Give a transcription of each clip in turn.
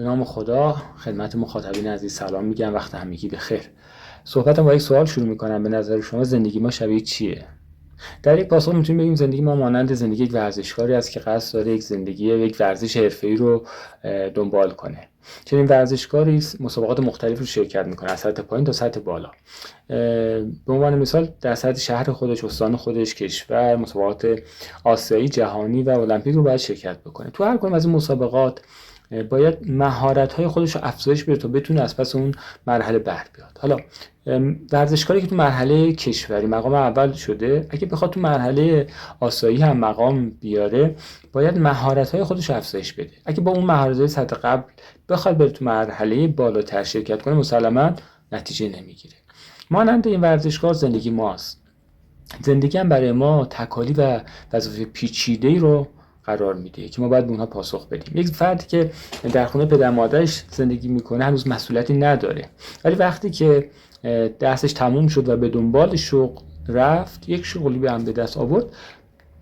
به نام خدا خدمت مخاطبین عزیز سلام میگم. وقت همگی بخیر. صحبتم با یک سوال شروع میکنم. به نظر شما زندگی ما شبیه چیه؟ در یک پاسخ میتونیم بگیم زندگی ما مانند زندگی یک ورزشکاری است که قصد داره یک ورزش حرفه‌ای رو دنبال کنه. چنین ورزشکاری مسابقات مختلف رو شرکت میکنه، از سطح پایین تا سطح بالا. به عنوان مثال در سطح شهر خودش، استان خودش، کشور، مسابقات آسیایی، جهانی و المپیک رو باید شرکت بکنه. تو هر کدوم از این مسابقات باید مهارت‌های خودش رو افزایش بده تا بتونه از پس اون مرحله بر بیاد. حالا ورزشکاری که تو مرحله کشوری مقام اول شده، اگه بخواد تو مرحله آسیایی هم مقام بیاره، باید مهارت‌های خودش رو افزایش بده. اگه با اون مهارت‌های سطح قبل بخواد بره تو مرحله بالاتر شرکت کنه، مسلماً نتیجه نمیگیره. مانند این ورزشکار زندگی ماست. زندگی هم برای ما تکالیف و وظایف پیچیده‌ای رو قرار میده که ما باید به اونها پاسخ بدیم. یک فردی که در خونه پدر مادرش زندگی میکنه هنوز مسئولیتی نداره، ولی وقتی که درسش تموم شد و به دنبال شغل رفت، یک شغلی به هم به دست آورد،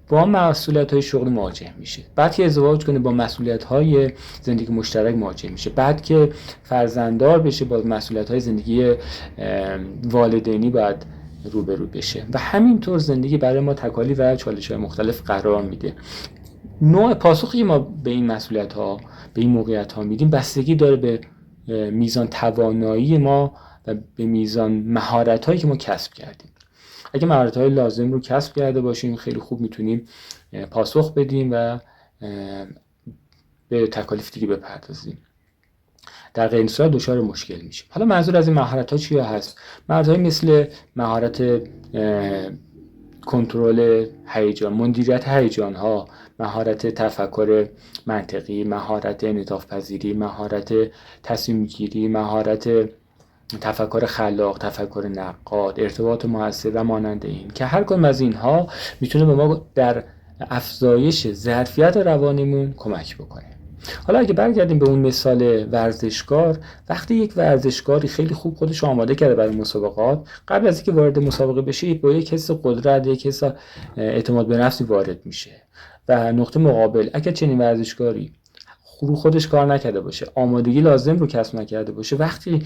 با مسئولیت‌های شغلی مواجه میشه. بعد که ازدواج کنه با مسئولیت‌های زندگی مشترک مواجه میشه. بعد که فرزنددار بشه با مسئولیت‌های زندگی والدینی باید روبرو بشه و همینطور زندگی برای ما تکالیف و چالش‌های مختلف قرار میده. نوع پاسخی که ما به این مسئولیت‌ها، به این موقعیت‌ها میدیم بستگی داره به میزان توانایی ما و به میزان مهارت‌هایی که ما کسب کردیم. اگه مهارت‌های لازم رو کسب کرده باشیم، خیلی خوب میتونیم پاسخ بدیم و به تکالیف دیگه بپردازیم. در غیر این صورت دچار مشکل میشیم. حالا منظور از این مهارت‌ها چی هست؟ مهارت‌های مثل مهارت کنترل هیجان، مدیریت هیجان‌ها، مهارت تفکر منطقی، مهارت انعطاف پذیری، مهارت تصمیم گیری، مهارت تفکر خلاق، تفکر نقاد، ارتباط موثر و مانند این، که هر کدوم از اینها میتونه به ما در افزایش ظرفیت روانیمون کمک بکنه. حالا اگه برگردیم به اون مثال ورزشکار، وقتی یک ورزشکاری خیلی خوب خودش آماده کرده برای مسابقات، قبل از اینکه وارد مسابقه بشه با یک حس قدرت، یک حس اعتماد به نفسی وارد میشه. و نقطه مقابل، اگه چنین ورزشکاری رو خودش کار نکرده باشه، آمادگی لازم رو کسب نکرده باشه، وقتی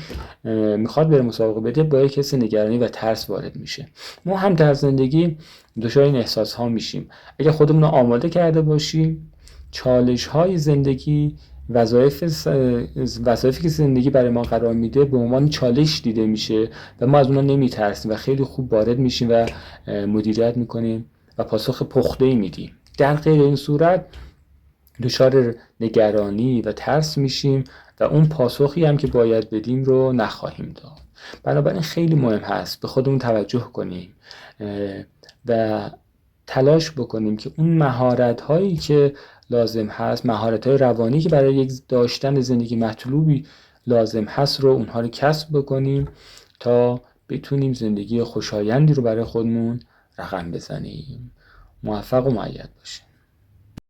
میخواد بره مسابقه بده با یک حس نگرانی و ترس وارد میشه. ما هم در زندگی دچار این احساس ها میشیم. اگه خودمون رو آماده کرده باشیم، چالش های زندگی، وظایفی که زندگی برای ما قرار میده به عنوان چالش دیده میشه و ما از اونها نمیترسیم و خیلی خوب وارد میشیم و مدیریت میکنیم و پاسخ پخته‌ای میدیم. در غیر این صورت دچار نگرانی و ترس میشیم و اون پاسخی هم که باید بدیم رو نخواهیم داد. بنابراین خیلی مهم هست به خودمون توجه کنیم و تلاش بکنیم که اون مهارت هایی که لازم هست، مهارت های روانی که برای یک داشتن زندگی مطلوبی لازم هست رو اونها رو کسب بکنیم تا بتونیم زندگی خوشایندی رو برای خودمون رقم بزنیم. موفق و مؤید باشیم.